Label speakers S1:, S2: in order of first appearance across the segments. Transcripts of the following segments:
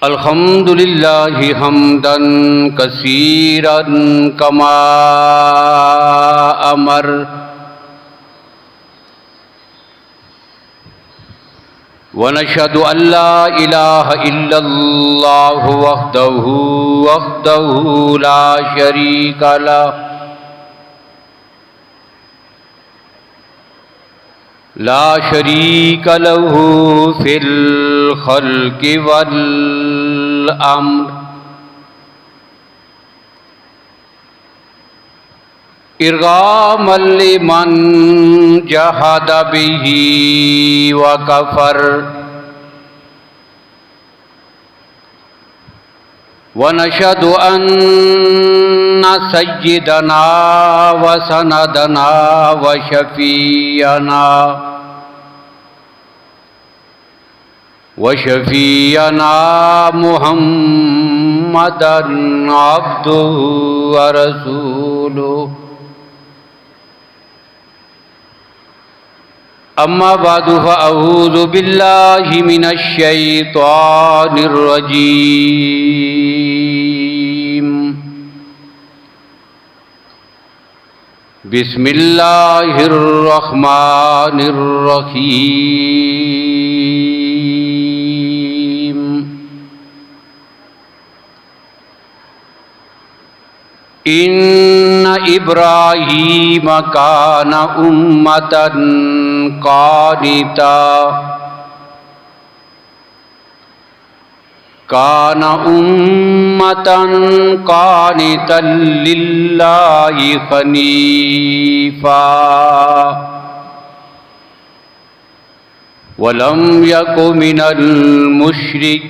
S1: अल्हम्दुलिल्लाहि हम्दन कसीरन कमा अमर वनशहदु अल्ला इलाहा इल्लल्लाहु वहदहु ला शरीका लहु ला शरीक लहू फिल खल्क़ि वल अम्र इरगामल लिमन जहद बिही व कफर व नशहदु अन्ना सय्यदना व सनदना व शफीअना मुहम्मदन अब्दुहु व रसूलुहु अम्मा बादु फअऊज़ु बिल्लाहि मिनश शैतानिर रजीम बिस्मिल्लाहिर रहमानिर रहीम इन्ना इब्राहीम कान उम्मतन कानितन लिल्लाहि हनीफा वलम यकु मिनल मुश्रिकीन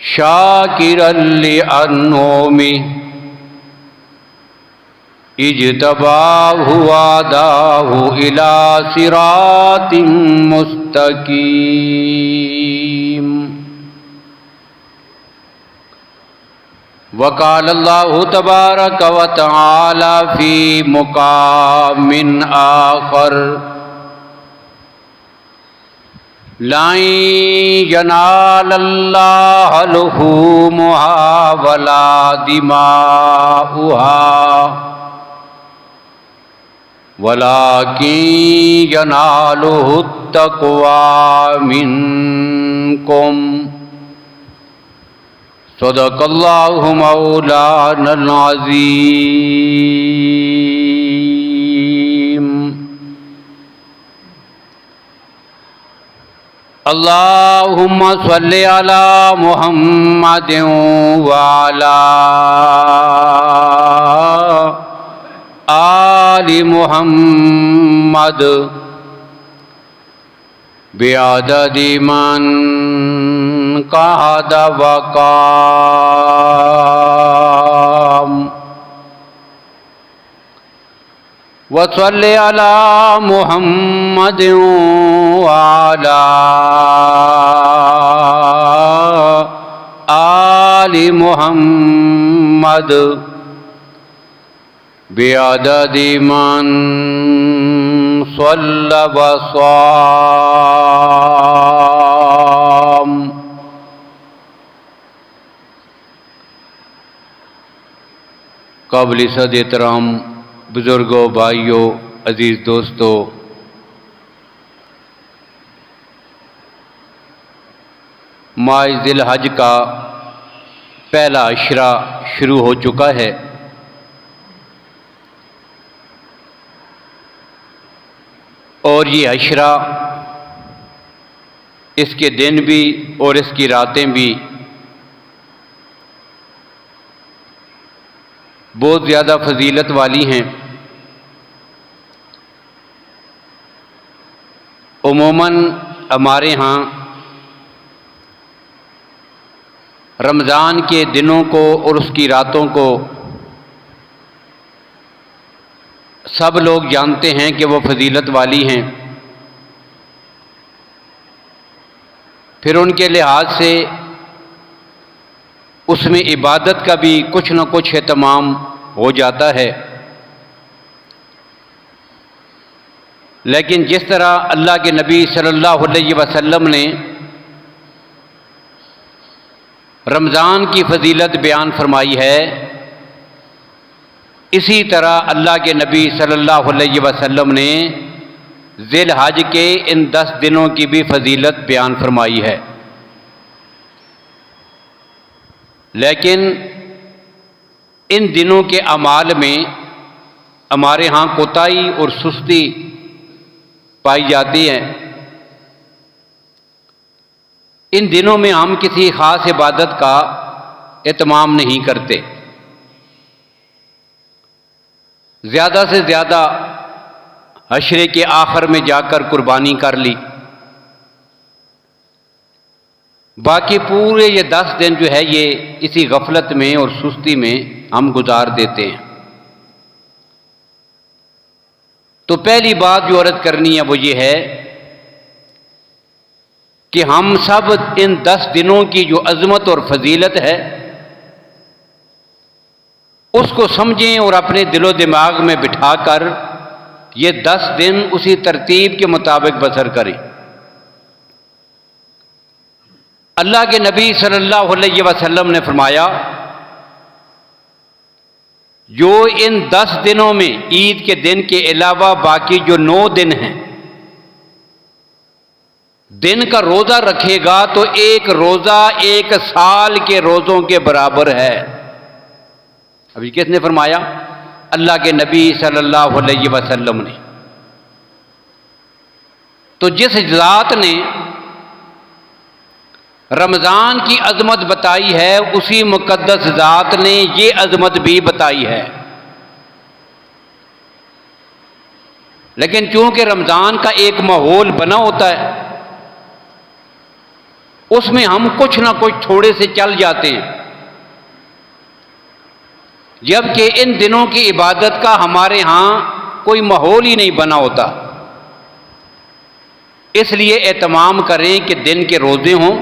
S1: शाकिरन लिअन्उमिहि इज्तबाहु वादाहु इला सिरातिम मुस्तकीम वक़ाल अल्लाहु तबारक व तआला फी मुकामिन आखर लन यनालल्लाह लुहूमुहा वला दिमाउहा वलाकिन यनालुहु तक़वा मिनकुम सदक़ल्लाहु मौलानल अज़ीम। अल्लाहुम्मा सल्लि अला मुहम्मदिन व अला आलि मुहम्मद बिअददि मन क़अद व क़ाम व सल्लि अला मुहम्मदिन व अला आलि मुहम्मद बिअददि मन सल्ला व साम। काबिल सद एहतराम बुजुर्गों, भाइयों, अजीज़ दोस्तों, माह ज़िलहज का पहला अशरा शुरू हो चुका है और ये अशरा, इसके दिन भी और इसकी रातें भी बहुत ज़्यादा फजीलत वाली हैं। उमूमन हमारे यहाँ रमज़ान के दिनों को और उसकी रातों को सब लोग जानते हैं कि वो फजीलत वाली हैं। फिर उनके लिहाज से उसमें इबादत का भी कुछ न कुछ एहतमाम हो जाता है। लेकिन जिस तरह अल्लाह के नबी सल्लल्लाहु अलैहि वसल्लम ने रमज़ान की फजीलत बयान फरमाई है, इसी तरह अल्लाह के नबी सल्लल्लाहु अलैहि वसल्लम ने ज़िल हज के इन 10 दिनों की भी फजीलत बयान फरमाई है। लेकिन इन दिनों के अमाल में हमारे यहाँ कोताही और सुस्ती पाई जाती है। इन दिनों में हम किसी ख़ास इबादत का एहतमाम नहीं करते। ज़्यादा से ज़्यादा हशरे के आखिर में जाकर कुर्बानी कर ली, बाकी पूरे ये 10 दिन जो है ये इसी गफलत में और सुस्ती में हम गुजार देते हैं। तो पहली बात जो अर्ज़ करनी है वो ये है कि हम सब इन 10 दिनों की जो अज़मत और फजीलत है उसको समझें और अपने दिलो दिमाग में बिठाकर ये 10 दिन उसी तरतीब के मुताबिक बसर करें। अल्लाह के नबी सल्लल्लाहु अलैहि वसल्लम ने फरमाया, जो इन 10 दिनों में ईद के दिन के अलावा बाकी जो 9 दिन हैं, दिन का रोज़ा रखेगा तो एक रोज़ा 1 साल के रोज़ों के बराबर है। अभी किसने फरमाया? अल्लाह के नबी सल्लल्लाहु अलैहि वसल्लम ने। तो जिस ज़ात ने रमज़ान की अज़मत बताई है, उसी मुक़द्दस ज़ात ने ये अज़मत भी बताई है। लेकिन चूंकि रमज़ान का एक माहौल बना होता है, उसमें हम कुछ ना कुछ थोड़े से चल जाते हैं, जबकि इन दिनों की इबादत का हमारे यहाँ कोई माहौल ही नहीं बना होता। इसलिए एहतमाम करें कि दिन के रोज़े हों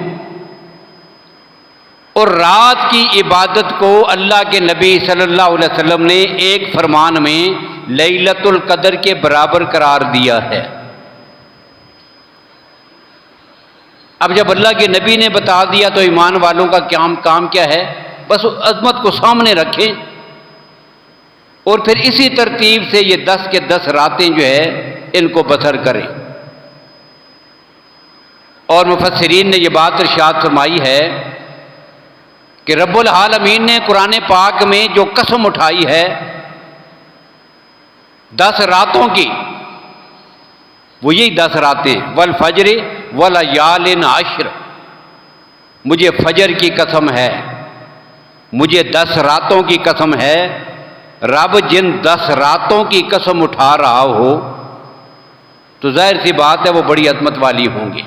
S1: और रात की इबादत को अल्लाह के नबी सल्लल्लाहु अलैहि वसल्लम ने एक फरमान में लैलतुल कदर के बराबर करार दिया है। अब जब अल्लाह के नबी ने बता दिया तो ईमान वालों का काम क्या है? बस अज़मत को सामने रखें और फिर इसी तरतीब से ये 10 के 10 रातें जो है इनको बसर करें। और मुफस्सिरीन ने ये बात इरशाद फरमाई है कि रब्बुल आलमीन ने कुरान पाक में जो कसम उठाई है 10 रातों की, वो यही 10 रातें, वल फज्र वल यालिन अश्र। मुझे फजर की कसम है, मुझे 10 रातों की कसम है। रब जिन 10 रातों की कसम उठा रहा हो तो जाहिर सी बात है वो बड़ी अज़मत वाली होंगी।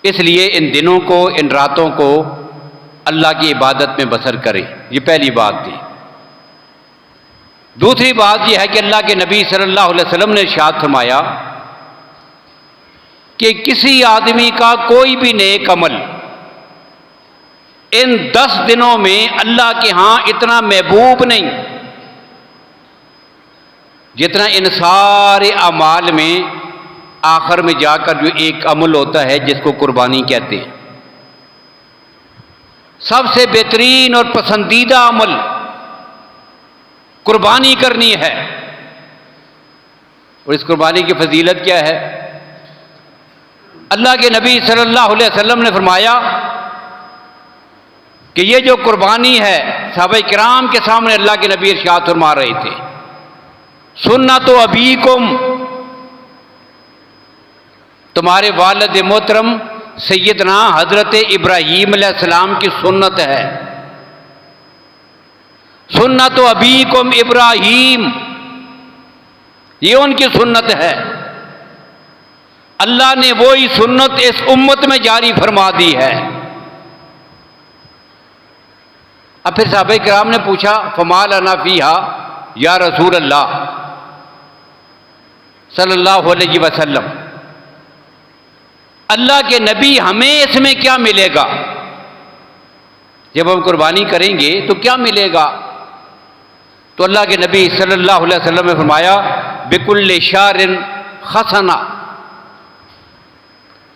S1: इसलिए इन दिनों को, इन रातों को अल्लाह की इबादत में बसर करें। ये पहली बात थी। दूसरी बात यह है कि अल्लाह के नबी सल्लल्लाहु अलैहि वसल्लम ने इरशाद फरमाया कि किसी आदमी का कोई भी नेक अमल इन 10 दिनों में अल्लाह के यहाँ इतना महबूब नहीं जितना इन सारे अमाल में आखिर में जाकर जो एक अमल होता है जिसको कुर्बानी कहते हैं। सबसे बेहतरीन और पसंदीदा अमल कुर्बानी करनी है। और इस कुर्बानी की फजीलत क्या है? अल्लाह के नबी सल्लल्लाहु अलैहि वसल्लम ने फरमाया कि ये जो कुर्बानी है, सहाबा किराम के सामने अल्लाह के नबी इरशाद फरमा रहे थे, सुन्नतु अबीकुम, तुम्हारे वालिद मोहतरम सैयदना हजरत इब्राहीम अलैहिस्सलाम की सुन्नत है। सुन्नतु अबीकुम इब्राहीम, ये उनकी सुन्नत है। अल्लाह ने वही सुन्नत इस उम्मत में जारी फरमा दी है। अब फिर सहाबा किराम ने पूछा, फमा लना फीहा या रसूल अल्लाह सल्लल्लाहु अलैहि वसल्लम, अल्लाह के नबी हमें इसमें क्या मिलेगा? जब हम कुर्बानी करेंगे तो क्या मिलेगा? तो अल्लाह के नबी सल्लल्लाहु अलैहि वसल्लम ने फरमाया, बिकुल्ल शारिन खसना,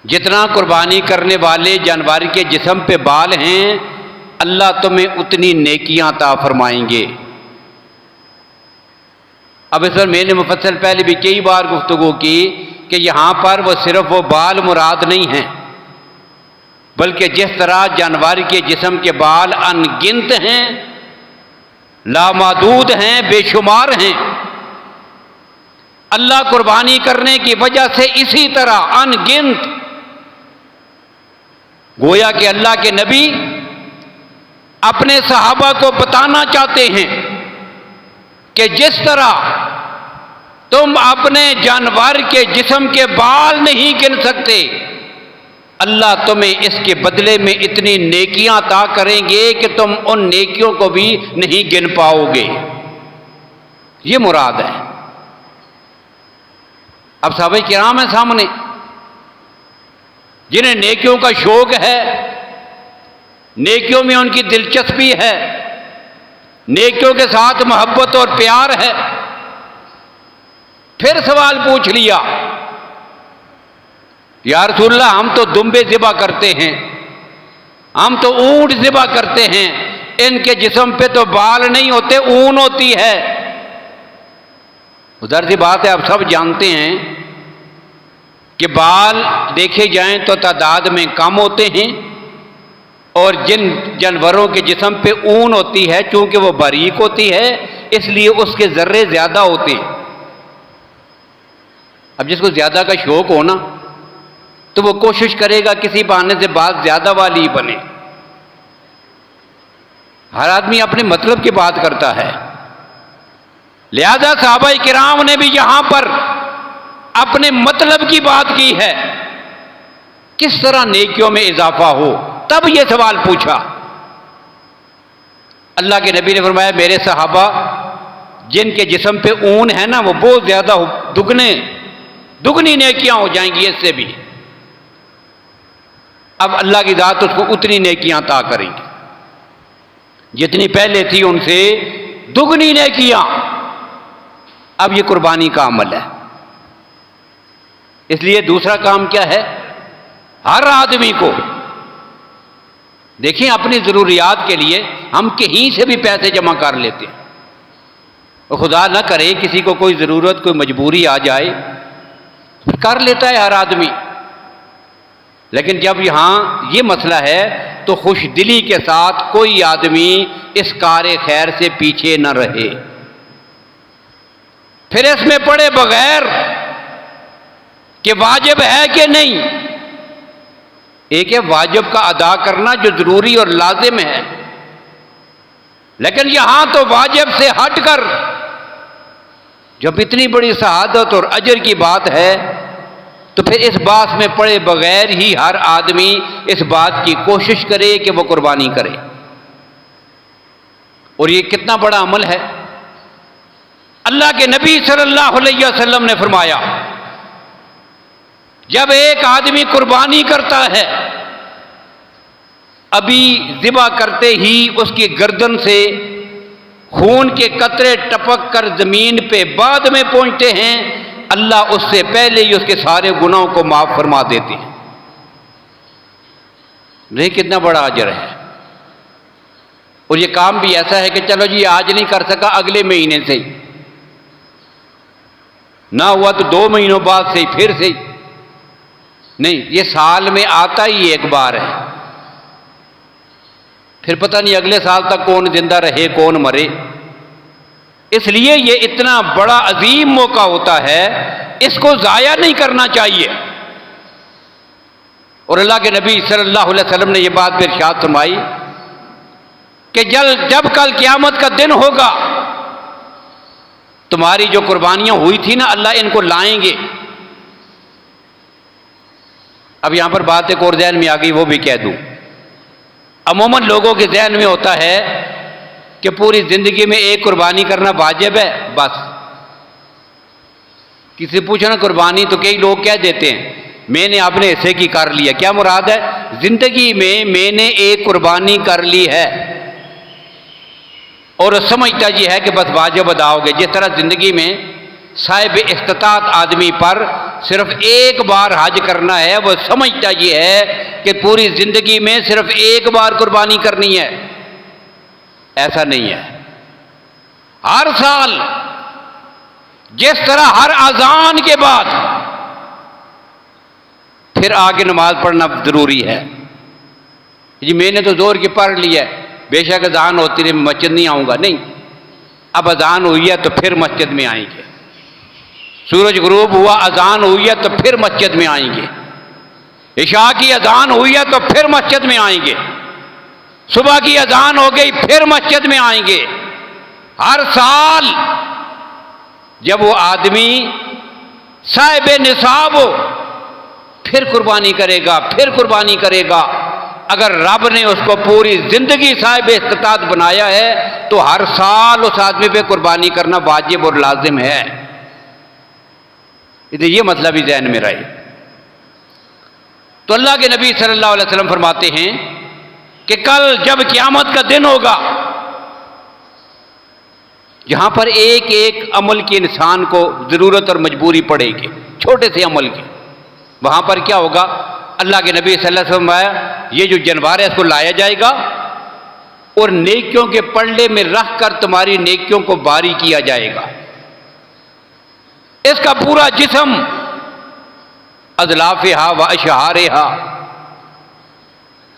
S1: जितना कुर्बानी करने वाले जानवर के जिस्म पे बाल हैं अल्लाह तुम्हें उतनी नेकियां अता फरमाएंगे। अब इस पर मैंने मुफस्सल पहले भी कई बार गुफ्तगू की कि यहाँ पर वो सिर्फ वो बाल मुराद नहीं हैं, बल्कि जिस तरह जानवर के जिस्म के बाल अनगिनत हैं, लामादूद हैं, बेशुमार हैं, अल्लाह कुर्बानी करने की वजह से इसी तरह अनगिनत, गोया कि अल्लाह के नबी अपने सहाबा को बताना चाहते हैं कि जिस तरह तुम अपने जानवर के जिस्म के बाल नहीं गिन सकते, अल्लाह तुम्हें इसके बदले में इतनी नेकियां अता करेंगे कि तुम उन नेकियों को भी नहीं गिन पाओगे। ये मुराद है। अब सहाबा किराम है सामने, जिन्हें नेकियों का शौक है, नेकियों में उनकी दिलचस्पी है, नेकियों के साथ मोहब्बत और प्यार है। फिर सवाल पूछ लिया, या रसूलल्लाह हम तो दुम्बे ज़िबा करते हैं, हम तो ऊंट ज़िबा करते हैं, इनके जिस्म पे तो बाल नहीं होते, ऊन होती है। उधर सी बात है, आप सब जानते हैं कि बाल देखे जाएं तो तादाद में कम होते हैं, और जिन जानवरों के जिस्म पे ऊन होती है चूंकि वो बारीक होती है इसलिए उसके ज़र्रे ज़्यादा होते हैं। अब जिसको ज़्यादा का शौक हो ना तो वो कोशिश करेगा किसी बहाने से बात ज़्यादा वाली ही बने। हर आदमी अपने मतलब की बात करता है, लिहाजा सहाबाए किराम ने भी यहां पर अपने मतलब की बात की है, किस तरह नेकियों में इजाफा हो। तब ये सवाल पूछा। अल्लाह के नबी ने फरमाया, मेरे सहाबा जिनके जिस्म पे ऊन है ना वो बहुत ज़्यादा दुगनी नेकियां हो जाएंगी इससे भी। अब अल्लाह की ज़ात उसको उतनी नेकियां अता करेंगे जितनी पहले थी, उनसे दुगनी नेकियां। अब ये कुर्बानी का अमल है। इसलिए दूसरा काम क्या है, हर आदमी को देखिए अपनी ज़रूरियात के लिए हम कहीं से भी पैसे जमा कर लेते हैं, और खुदा ना करे किसी को कोई ज़रूरत, कोई मजबूरी आ जाए, कर लेता है हर आदमी। लेकिन जब यहाँ ये मसला है तो खुश दिली के साथ कोई आदमी इस कार खैर से पीछे न रहे, फिर इसमें पड़े बगैर कि वाजिब है कि नहीं। एक है वाजिब का अदा करना जो जरूरी और लाजिम है, लेकिन यहां तो वाजिब से हटकर जब इतनी बड़ी शहादत और अजर की बात है तो फिर इस बात में पड़े बगैर ही हर आदमी इस बात की कोशिश करे कि वो कुर्बानी करे। और ये कितना बड़ा अमल है। अल्लाह के नबी सल्लल्लाहु अलैहि वसल्लम ने फरमाया, जब एक आदमी कुर्बानी करता है, अभी ज़िबा करते ही उसकी गर्दन से खून के कतरे टपक कर जमीन पे बाद में पहुंचते हैं, अल्लाह उससे पहले ही उसके सारे गुनाहों को माफ फरमा देते हैं। नहीं, कितना बड़ा अजर है। और ये काम भी ऐसा है कि चलो जी आज नहीं कर सका, अगले महीने से ही, ना हुआ तो 2 महीनों बाद से ही, फिर से ही नहीं, ये साल में आता ही एक बार है। फिर पता नहीं अगले साल तक कौन जिंदा रहे कौन मरे। इसलिए ये इतना बड़ा अजीम मौका होता है, इसको जाया नहीं करना चाहिए। और अल्लाह के नबी सल्लल्लाहु अलैहि वसल्लम ने यह बात फिर इरशाद फरमाई कि जब कल क़यामत का दिन होगा, तुम्हारी जो कुर्बानियां हुई थी ना, अल्लाह इनको लाएंगे। अब यहां पर बात एक और ज़हन में आ गई, वो भी कह दूं। अमूमन लोगों के ज़हन में होता है कि पूरी ज़िंदगी में एक कुर्बानी करना वाजिब है, बस। किसी पूछना कुर्बानी तो कई लोग कह देते हैं मैंने अपने हिस्से की कर लिया। क्या मुराद है? ज़िंदगी में मैंने एक कुर्बानी कर ली है और समझता ये है कि बस वाजिब अदा हो गए। जिस तरह ज़िंदगी में साहिब इस्तिताअत आदमी पर सिर्फ एक बार हज करना है। वो समझता ये है कि पूरी जिंदगी में सिर्फ एक बार कुर्बानी करनी है। ऐसा नहीं है। हर साल जिस तरह हर अजान के बाद फिर आगे नमाज पढ़ना जरूरी है। जी मैंने तो जोर की पढ़ लिया है, बेशक अजान होती रही, मस्जिद नहीं आऊँगा। नहीं, अब अजान हुई है तो फिर मस्जिद में आएंगे। सूरज गुरूब हुआ, अजान हुई है तो फिर मस्जिद में आएंगे। इशा की अजान हुई है तो फिर मस्जिद में आएंगे। सुबह की अजान हो गई फिर मस्जिद में आएंगे। हर साल जब वो आदमी साहिब निसाब हो फिर कुर्बानी करेगा, फिर कुर्बानी करेगा। अगर रब ने उसको पूरी जिंदगी साहिब इस्तिताअत बनाया है तो हर साल उस आदमी पे कुर्बानी करना वाजिब और लाजिम है। ये मतलब ही ज़हन में रहे। तो अल्लाह के नबी सल्लल्लाहु अलैहि वसल्लम फरमाते हैं कि कल जब क़यामत का दिन होगा, जहां पर एक एक अमल के इंसान को ज़रूरत और मजबूरी पड़ेगी, छोटे से अमल की, वहां पर क्या होगा? अल्लाह के नबी सल्लल्लाहु अलैहि वसल्लम आया, ये जो जानवर है इसको लाया जाएगा और नेकियों के पल्ले में रख कर तुम्हारी नेकियों को बारी किया जाएगा। इसका पूरा जिस्म अज़लाफ़िहा व अशहारिहा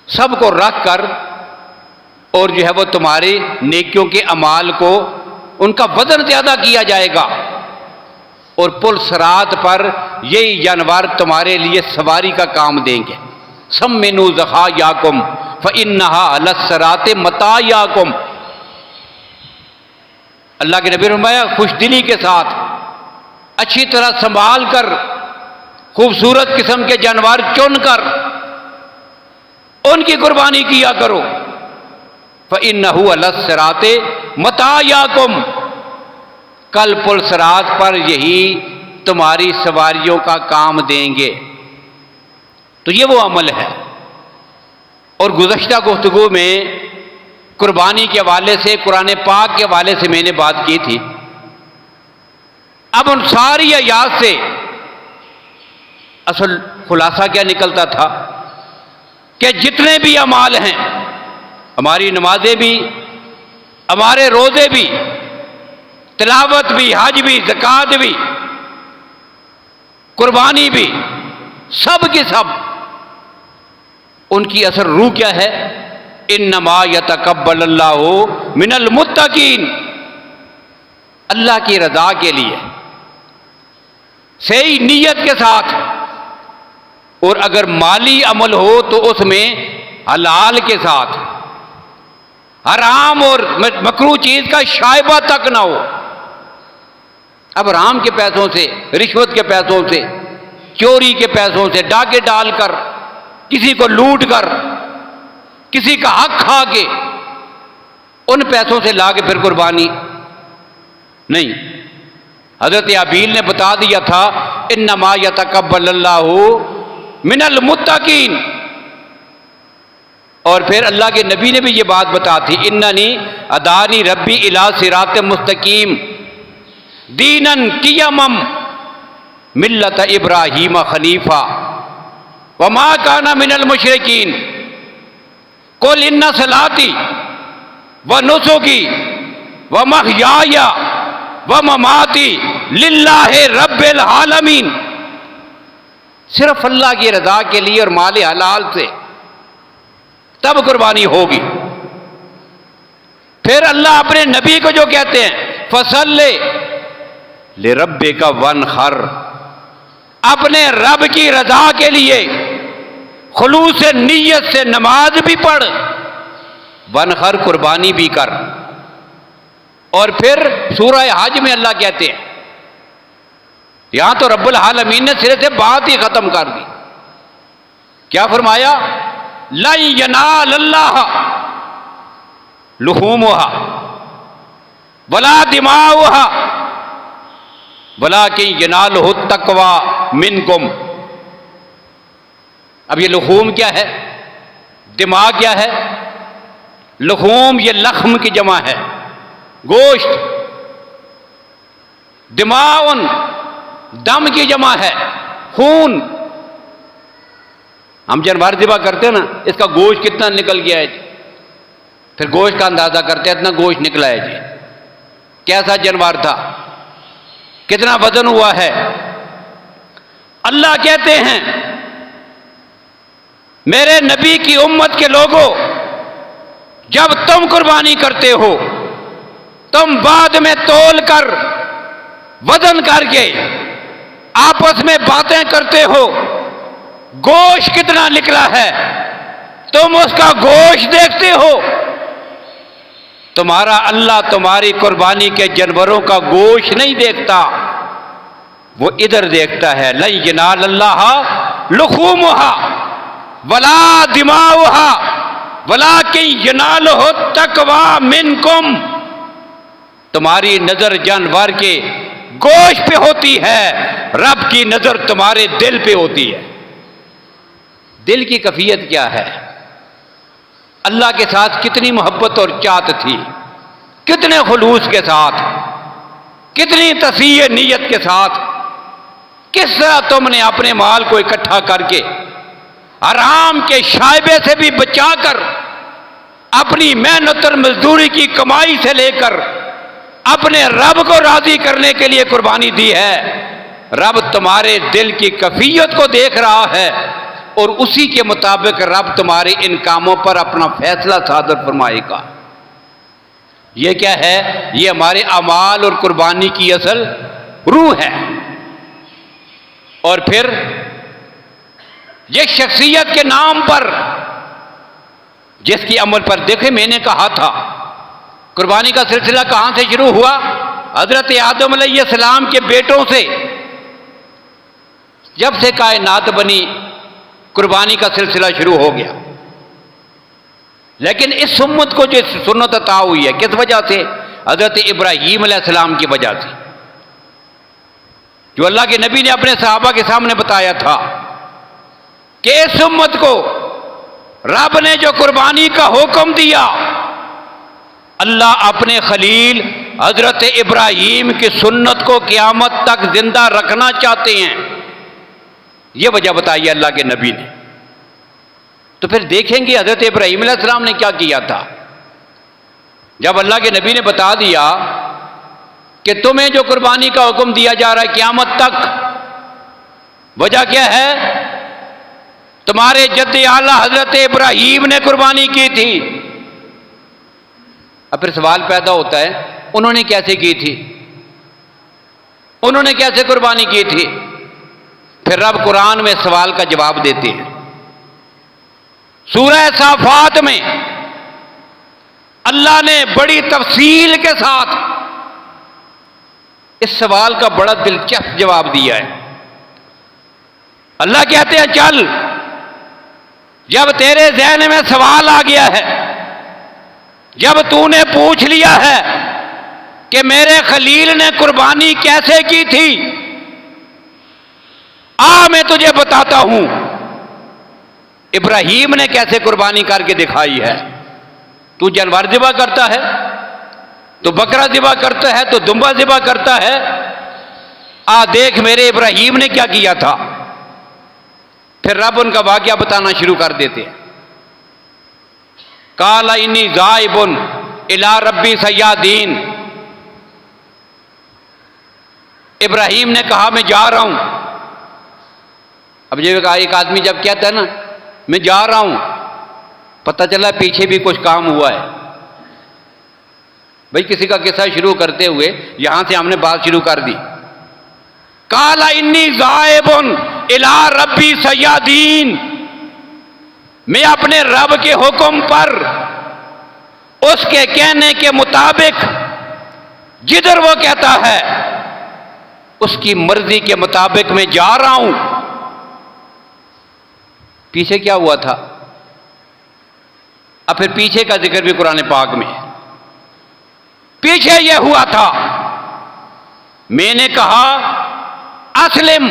S1: सबको रख कर और जो है वो तुम्हारे नेकियों के अमाल को उनका वजन ज्यादा किया जाएगा और पुल सरात पर यही जानवर तुम्हारे लिए सवारी का काम देंगे। सम्मिनु ज़खायाकुम फ़इन्नहा अलस्सराते मतायाकुम। अल्लाह के नबी ने फरमाया खुशदिली के साथ अच्छी तरह संभाल कर खूबसूरत किस्म के जानवर चुनकर उनकी कुर्बानी किया करो। फ़इन्नहु अलस्सराते मतायाकुम। कल पुल सरात पर यही तुम्हारी सवारियों का काम देंगे। तो ये वो अमल है। और गुज़श्ता गुफ्तगू में कुर्बानी के हवाले से, कुरान पाक के हवाले से मैंने बात की थी। अब उन सारी आयात से असल खुलासा क्या निकलता था कि जितने भी अमाल हैं, हमारी नमाजें भी, हमारे रोज़े भी, तिलावत भी, हज भी, ज़कात भी, कुर्बानी भी, सब की सब उनकी असल रूह क्या है? इन्नमा यतक़ब्बलुल्लाहु मिनल मुत्तक़ीन। अल्लाह की रज़ा के लिए सही नीयत के साथ, और अगर माली अमल हो तो उसमें हलाल के साथ, हराम और मकरूह चीज का शायबा तक ना हो। अब हराम के पैसों से, रिश्वत के पैसों से, चोरी के पैसों से, डाके डालकर, किसी को लूट कर, किसी का हक खा के, उन पैसों से ला के फिर कुर्बानी नहीं। हजरत आबील ने बता दिया था इन्नमा यतक़ब्बलुल्लाहु मिनल मुत्तक़ीन। और फिर अल्लाह के नबी ने भी ये बात बता थी, इन्ननी अदानी रब्बी इला सिरात मुस्तकीम दीनन क़ियमम मिल्लत इब्राहीम खलीफा वमा काना मिनल मुशरिकीन। कुल इन्ना सलाती व नुसुकी व महयाया व ममाती लिल्लाहि रब्बिल आलमीन। सिर्फ अल्लाह की रजा के लिए और माल हलाल से तब कुर्बानी होगी। फिर अल्लाह अपने नबी को जो कहते हैं फसल्ले ले रब्बे का वनहर, अपने रब की रजा के लिए खुलूस नीयत से नमाज भी पढ़, वनहर कुर्बानी भी कर। और फिर सूरह हज में अल्लाह कहते हैं, यहां तो रब्बुल आलमीन ने सिरे से बात ही खत्म कर दी। क्या फरमाया? लन यनालल्लाह लुहूमुहा वला दिमाउहा वलाकिन यनालुहु तक़वा मिनकुम। अब ये लुहूम क्या है, दिमाग क्या है? लुहूम ये लख्म की जमा है, गोश्त। दिमाउन दम की जमा है, खून। हम जानवर ज़िबा करते हैं ना, इसका गोश्त कितना निकल गया है जी, फिर गोश्त का अंदाजा करते हैं इतना गोश्त निकला है जी, कैसा जानवर था, कितना वजन हुआ है। अल्लाह कहते हैं मेरे नबी की उम्मत के लोगों, जब तुम कुर्बानी करते हो तुम बाद में तोल कर वजन करके आपस में बातें करते हो, गोश्त कितना निकला है, तुम उसका गोश्त देखते हो। तुम्हारा अल्लाह तुम्हारी कुर्बानी के जानवरों का गोश्त नहीं देखता, वो इधर देखता है। लन यनाल अल्लाह लुखूमुहा वला दिमाउहा वलाकिन यनालुहु तक़वा मिनकुम। तुम्हारी नजर जानवर के गोश्त पे होती है, रब की नजर तुम्हारे दिल पे होती है। दिल की कैफियत क्या है, अल्लाह के साथ कितनी मोहब्बत और चाहत थी, कितने खुलूस के साथ, कितनी तसीह नीयत के साथ, किस तरह तुमने अपने माल को इकट्ठा करके हराम के शायबे से भी बचाकर अपनी मेहनत और मजदूरी की कमाई से लेकर अपने रब को राजी करने के लिए कुर्बानी दी है। रब तुम्हारे दिल की कैफियत को देख रहा है और उसी के मुताबिक रब तुम्हारे इन कामों पर अपना फैसला सादर फरमाएगा। यह क्या है, यह हमारे अमाल और कुर्बानी की असल रूह है। और फिर यह शख्सियत के नाम पर जिसकी अमल पर देखे, मैंने कहा था कुर्बानी का सिलसिला कहां से शुरू हुआ, हजरत आदम अलैहिस्सलाम के बेटों से। जब से कायनात बनी कुर्बानी का सिलसिला शुरू हो गया। लेकिन इस उम्मत को जो सुन्नत अता हुई है किस वजह से, हजरत इब्राहीम अलैहिस्सलाम की वजह से, जो अल्लाह के नबी ने अपने सहाबा के सामने बताया था कि इस उम्मत को रब ने जो कुर्बानी का हुक्म दिया, अल्लाह अपने खलील हजरत इब्राहीम की सुन्नत को क़यामत तक जिंदा रखना चाहते हैं। यह वजह बताई अल्लाह के नबी ने। तो फिर देखेंगे हजरत इब्राहीम अलैहिस्सलाम ने क्या किया था। जब अल्लाह के नबी ने बता दिया कि तुम्हें जो कुर्बानी का हुक्म दिया जा रहा है क़यामत तक, वजह क्या है, तुम्हारे जद्द आला हजरत इब्राहीम ने कुर्बानी की थी। अब फिर सवाल पैदा होता है, उन्होंने कैसे की थी, उन्होंने कैसे कुर्बानी की थी। फिर रब कुरान में सवाल का जवाब देते हैं। सूरह साफात में अल्लाह ने बड़ी तफसील के साथ इस सवाल का बड़ा दिलचस्प जवाब दिया है। अल्लाह कहते हैं, चल जब तेरे ज़हन में सवाल आ गया है, जब तूने पूछ लिया है कि मेरे खलील ने कुर्बानी कैसे की थी, आ मैं तुझे बताता हूं इब्राहीम ने कैसे कुर्बानी करके दिखाई है। तू जानवर ज़िबा करता है, तो बकरा ज़िबा करता है, तो दुम्बा ज़िबा करता है, आ देख मेरे इब्राहीम ने क्या किया था। फिर रब उनका वाक़या बताना शुरू कर देते हैं। काला इन्नी ज़ाइबुन इला रब्बी सय्यादीन, इब्राहीम ने कहा मैं जा रहा हूं। अब ये एक आदमी जब कहता है ना मैं जा रहा हूं, पता चला पीछे भी कुछ काम हुआ है। भाई किसी का किस्सा शुरू करते हुए यहां से हमने बात शुरू कर दी। काला इन्नी ज़ाइबुन इला रब्बी सय्यादीन, मैं अपने रब के हुक्म पर उसके कहने के मुताबिक जिधर वो कहता है उसकी मर्जी के मुताबिक मैं जा रहा हूं। पीछे क्या हुआ था, अब फिर पीछे का जिक्र भी कुरान पाक में है। पीछे यह हुआ था, मैंने कहा अस्लिम।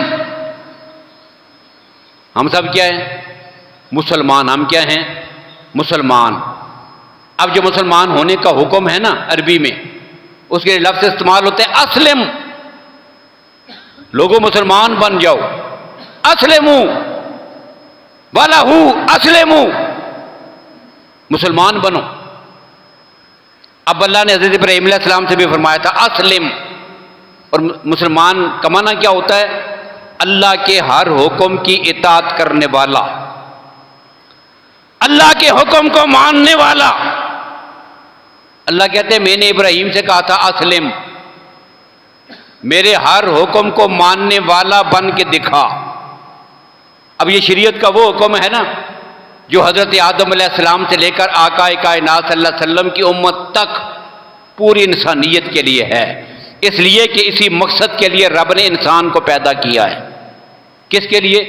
S1: हम सब क्या हैं, मुसलमान। हम क्या हैं, मुसलमान। अब जो मुसलमान होने का हुक्म है ना अरबी में, उसके लिए लफ्ज़ इस्तेमाल होते हैं अस्लिम, लोगों मुसलमान बन जाओ, अस्लिमू वलहू अस्लिमू, मुसलमान बनो। अब अल्लाह ने हज़रत इब्राहीम अलैहिस्सलाम से भी फरमाया था अस्लिम, और मुसलमान का माना क्या होता है? अल्लाह के हर हुक्म की इताअत करने वाला, अल्लाह के हुक्म को मानने वाला। अल्लाह कहते हैं मैंने इब्राहीम से कहा था अस्लिम, मेरे हर हुक्म को मानने वाला बन के दिखा। अब ये शरीयत का वो हुक्म है ना जो हज़रत आदम अलैहिस्सलाम से लेकर आकाए कायनात सल्लल्लाहु अलैहि वसल्लम की उम्मत तक पूरी इंसानियत के लिए है, इसलिए कि इसी मकसद के लिए रब ने इंसान को पैदा किया है। किसके लिए?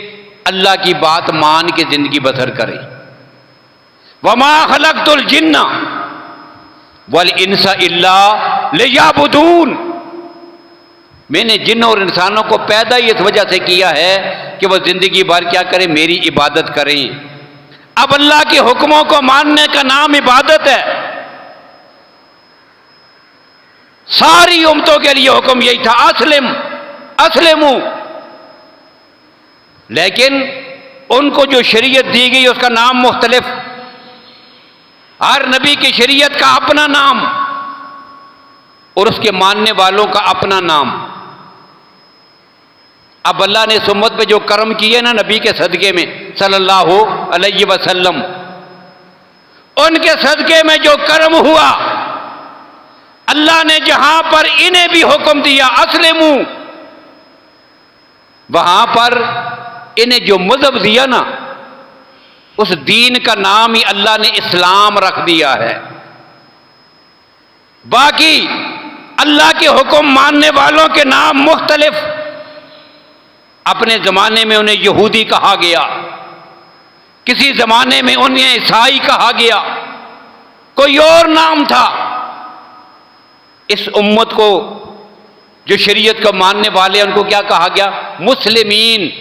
S1: अल्लाह की बात मान के जिंदगी बसर करे। वमा खलक़तुल जिन्ना वल इंसा इल्ला लियअबुदून, मैंने जिन और इंसानों को पैदा इस वजह से किया है कि वह जिंदगी भर क्या करें? मेरी इबादत करें। अब अल्लाह के हुक्मों को मानने का नाम इबादत है। सारी उम्मतों के लिए हुक्म यही था अस्लिम अस्लिमू, लेकिन उनको जो शरीयत दी गई उसका नाम मुख्तलिफ, हर नबी की शरीयत का अपना नाम और उसके मानने वालों का अपना नाम। अब अल्लाह ने इस उम्मत पे जो कर्म किए ना नबी के सदके में सल्लल्लाहु अलैहि वसल्लम, उनके सदके में जो कर्म हुआ, अल्लाह ने जहां पर इन्हें भी हुक्म दिया अस्लिमू, वहां पर इन्हें जो मजहब दिया ना उस दीन का नाम ही अल्लाह ने इस्लाम रख दिया है। बाकी अल्लाह के हुक्म मानने वालों के नाम मुख्तलिफ। अपने जमाने में उन्हें यहूदी कहा गया, किसी जमाने में उन्हें ईसाई कहा गया, कोई और नाम था। इस उम्मत को जो शरीयत को मानने वाले उनको क्या कहा गया? मुस्लिमीन।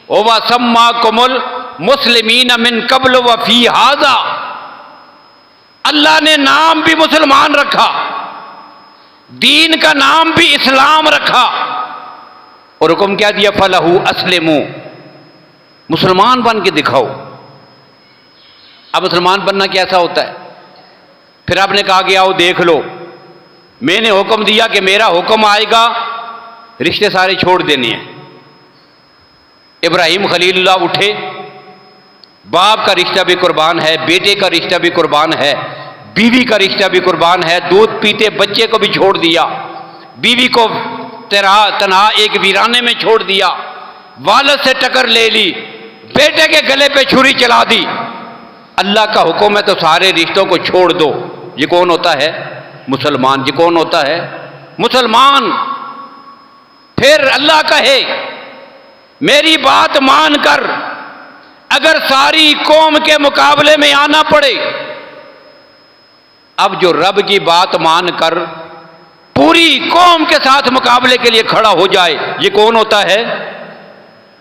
S1: व सम्माकुमुल मुस्लिमीन मिन कब्ल व फी हाजा, अल्लाह ने नाम भी मुसलमान रखा, दीन का नाम भी इस्लाम रखा, और हुक्म क्या दिया? फलहू अस्लिमू, मुसलमान बन के दिखाओ। अब मुसलमान बनना कैसा होता है? फिर आपने कहा कि आओ देख लो, मैंने हुक्म दिया कि मेरा हुक्म आएगा, रिश्ते सारे छोड़ देने हैं। इब्राहीम खलीलुल्लाह उठे, बाप का रिश्ता भी कुर्बान है, बेटे का रिश्ता भी कुर्बान है, बीवी का रिश्ता भी कुर्बान है, दूध पीते बच्चे को भी छोड़ दिया, बीवी को तनहा एक वीराने में छोड़ दिया, वालिद से टक्कर ले ली, बेटे के गले पे छुरी चला दी। अल्लाह का हुक्म है तो सारे रिश्तों को छोड़ दो। ये कौन होता है? मुसलमान। ये कौन होता है? मुसलमान। फिर अल्लाह कहे मेरी बात मानकर अगर सारी कौम के मुकाबले में आना पड़े, अब जो रब की बात मानकर पूरी कौम के साथ मुकाबले के लिए खड़ा हो जाए, ये कौन होता है?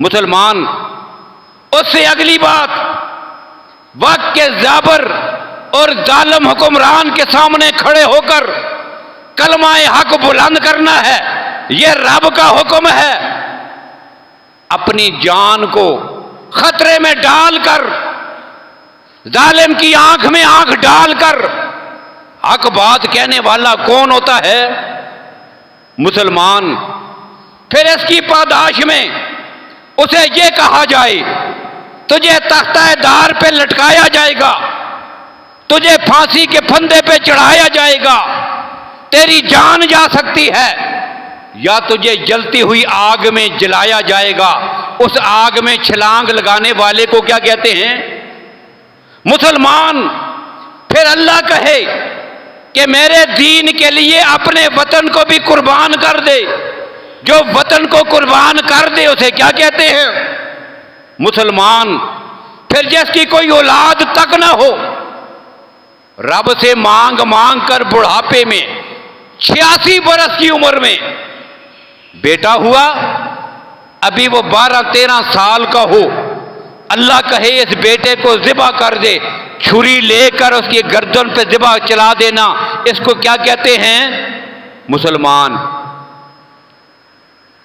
S1: मुसलमान। उससे अगली बात, वक्त के जाबर और जालिम हुक्मरान के सामने खड़े होकर कलमाए हक बुलंद करना है, यह रब का हुक्म है। अपनी जान को खतरे में डालकर, जालिम की आंख में आंख डालकर हक बात कहने वाला कौन होता है? मुसलमान। फिर इसकी पादाश में उसे यह कहा जाए तुझे तख्ता-ए-दार पे लटकाया जाएगा, तुझे फांसी के फंदे पे चढ़ाया जाएगा, तेरी जान जा सकती है, या तुझे जलती हुई आग में जलाया जाएगा। उस आग में छलांग लगाने वाले को क्या कहते हैं? मुसलमान। फिर अल्लाह कहे कि मेरे दीन के लिए अपने वतन को भी कुर्बान कर दे। जो वतन को कुर्बान कर दे उसे क्या कहते हैं? मुसलमान। फिर जिसकी कोई औलाद तक ना हो, रब से मांग मांग कर बुढ़ापे में 86 बरस की उम्र में बेटा हुआ, अभी वो 12-13 साल का हो, अल्लाह कहे इस बेटे को ज़िबा कर दे, छुरी लेकर उसकी गर्दन पे ज़िबा चला देना, इसको क्या कहते हैं? मुसलमान।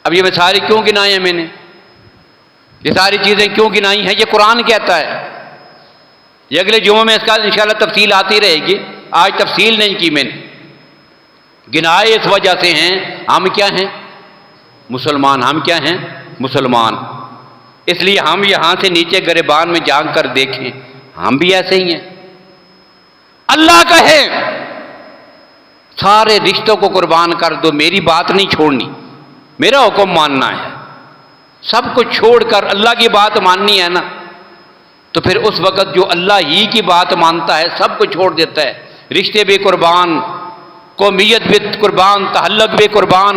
S1: अब अब ये मैं सारी क्यों गिनाए हैं मैंने, ये सारी चीज़ें क्यों गिनाई हैं? ये कुरान कहता है। ये अगले जुम्मे में इसका इंशाल्लाह तफसील आती रहेगी, आज तफसील नहीं की मैंने। गिनाए इस वजह से हैं, हम क्या हैं? मुसलमान। हम क्या हैं? मुसलमान। इसलिए हम यहां से नीचे गिरबान में झांक कर देखें, हम भी ऐसे ही हैं। अल्लाह कहे सारे रिश्तों को कुर्बान कर दो, मेरी बात नहीं छोड़नी, मेरा हुक्म मानना है, सब कुछ छोड़कर अल्लाह की बात माननी है ना, तो फिर उस वक़्त जो अल्लाह ही की बात मानता है सब कुछ छोड़ देता है। रिश्ते भी कुर्बान, कौमियत भी कुर्बान, तहल्लुक भी कुर्बान,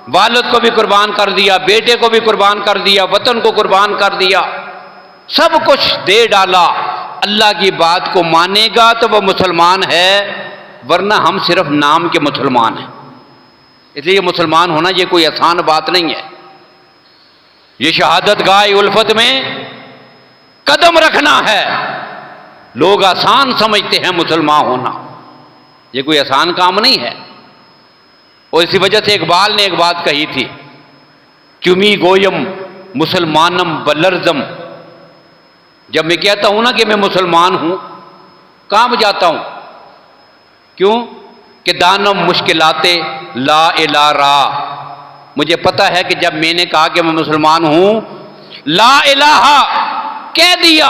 S1: वालिद को भी कुर्बान कर दिया, बेटे को भी कुर्बान कर दिया, वतन को कुर्बान कर दिया, सब कुछ दे डाला। अल्लाह की बात को मानेगा तो वह मुसलमान है, वरना हम सिर्फ नाम के मुसलमान हैं। इसलिए मुसलमान होना ये कोई आसान बात नहीं है। ये शहादत गाह उल्फत में कदम रखना है। लोग आसान समझते हैं मुसलमान होना, ये कोई आसान काम नहीं है। और इसी वजह से इकबाल ने एक बात कही थी, क्युमी गोयम मुसलमानम बलरजम। जब मैं कहता हूं ना कि मैं मुसलमान हूं, कांप जाता हूं। क्यों? कि दानम मुश्किलाते ला इला रा। मुझे पता है कि जब मैंने कहा कि मैं मुसलमान हूं, ला इलाहा कह दिया,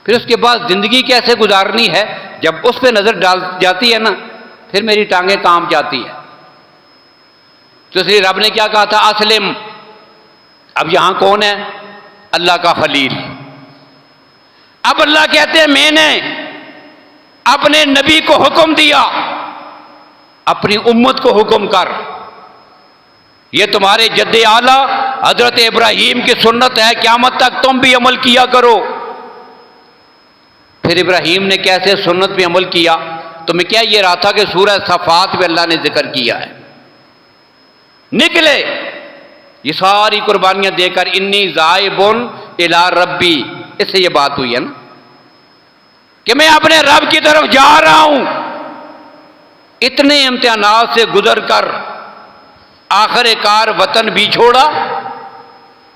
S1: फिर उसके बाद जिंदगी कैसे गुजारनी है, जब उस पर नजर डाल जाती है ना, फिर मेरी टांगें कांप जाती है। तो इसलिए रब ने क्या कहा था? अस्लिम। अब यहां कौन है? अल्लाह का खलील। अब अल्लाह कहते हैं मैंने अपने नबी को हुक्म दिया, अपनी उम्मत को हुक्म कर, ये तुम्हारे जद्दे आला हजरत इब्राहीम की सुन्नत है, क़यामत तक तुम भी अमल किया करो। फिर इब्राहीम ने कैसे सुन्नत पे अमल किया? तो मैं क्या ये रहा था कि सूरह सफ़ात में अल्लाह ने जिक्र किया है। निकले ये सारी कुर्बानियां देकर, इन्नी ज़ाइबुन इला रब्बी, इससे ये बात हुई है ना कि मैं अपने रब की तरफ जा रहा हूं। इतने इम्तिहानात से गुजर कर आखिरकार वतन भी छोड़ा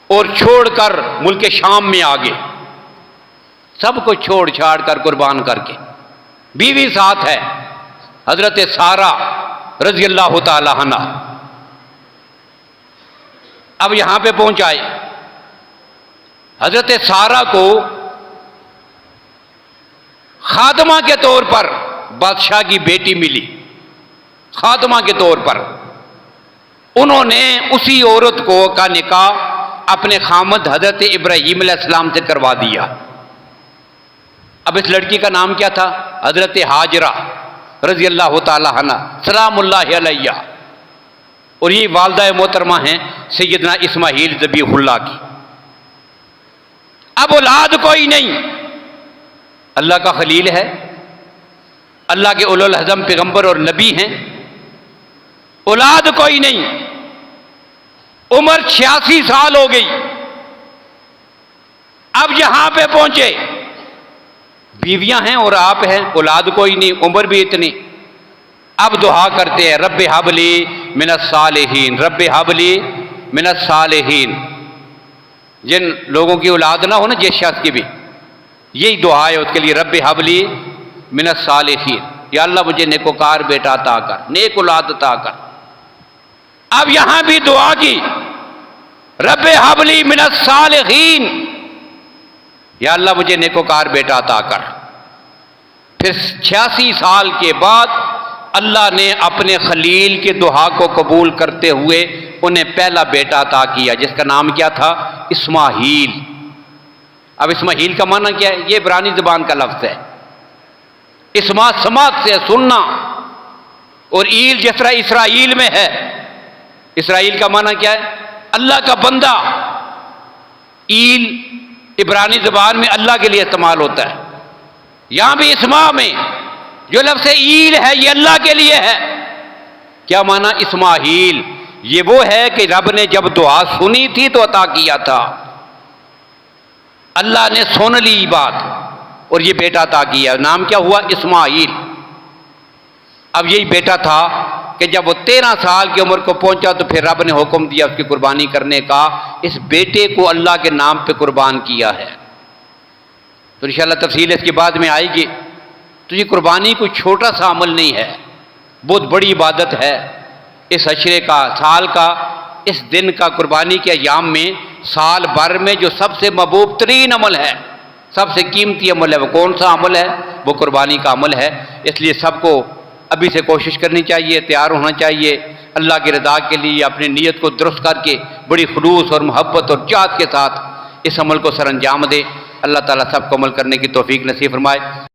S1: और छोड़कर मुल्क शाम में आ गए, सब कुछ छोड़ छाड़ कर कुर्बान करके। बीवी साथ है, हजरत सारा रज़ी अल्लाह ताला अन्हा। अब यहां पे पहुंचाए, हजरत सारा को खादमा के तौर पर बादशाह की बेटी मिली, खादमा के तौर पर। उन्होंने उसी औरत को का निकाह अपने खामद हजरत इब्राहीम अलैहिस्सलाम से करवा दिया। अब इस लड़की का नाम क्या था? हजरत हाजरा रज़ी अल्लाह ताला अन्हा सलामुल्लाहि अलैहा। और ये वालदा मोहतरमा हैं सैयदना इस्माईल ज़बीहुल्लाह की। अब औलाद कोई नहीं, अल्लाह का खलील है, अल्लाह के उलुल अज़म पैगंबर और नबी हैं, औलाद कोई नहीं, उम्र 86 साल हो गई। अब यहां पे पहुंचे, बीवियां हैं और आप हैं, औलाद कोई नहीं, उम्र भी इतनी। अब दुआ करते हैं, रब्बे हबली मिनस सालिहीन, रब्बे हबली मिनस सालिहीन। जिन लोगों की औलाद ना हो ना, जिस शख्स की भी, यही दुआ है उसके लिए, रब्बे हबली मिनस सालिहीन, या अल्लाह मुझे नेकोकार बेटा अता कर, नेक औलाद अता कर। अब यहां भी दुआ की, रब्बे हबली मिनस सालिहीन, या अल्लाह मुझे नेकोकार बेटा अता कर। फिर 86 साल के बाद अल्लाह ने अपने खलील के दुआ को कबूल करते हुए उन्हें पहला बेटा अता किया, जिसका नाम क्या था? इस्माहील। अब इस्माहील का माना क्या है? ये इब्रानी ज़बान का लफ्ज़ है। इस्मा समात से सुनना, और ईल जिस तरह इसराइल में है, इसराइल का माना क्या है? अल्लाह का बंदा। ईल इब्रानी ज़बान में अल्लाह के लिए इस्तेमाल होता है। यहां भी इस्मा में जो लफ्ज़ ईल है ये अल्लाह के लिए है। क्या माना? इस्माहील। ये वो है कि रब ने जब दुआ सुनी थी तो अता किया था, अल्लाह ने सुन ली बात और ये बेटा अता किया। नाम क्या हुआ? इस्माहील। अब यही बेटा था कि जब वो 13 साल की उम्र को पहुंचा तो फिर रब ने हुक्म दिया उसकी कुर्बानी करने का। इस बेटे को अल्लाह के नाम पे कुर्बान किया है। तो इंशाअल्लाह तफसील इसके बाद में आएगी। तो ये कुर्बानी कोई छोटा सा अमल नहीं है, बहुत बड़ी इबादत है। इस अशरे का, साल का, इस दिन का, कुर्बानी के अयाम में साल भर में जो सबसे महबूब तरीन अमल है, सबसे कीमती अमल है, वो कौन सा अमल है? वो कुर्बानी का अमल है। इसलिए सबको अभी से कोशिश करनी चाहिए, तैयार होना चाहिए अल्लाह की रज़ा के लिए। अपनी नीयत को दुरुस्त करके बड़ी खुलूस और मोहब्बत और चाहत के साथ इस अमल को सर अंजाम दे। अल्लाह ताला सबको अमल करने की तौफीक नसीब फरमाए।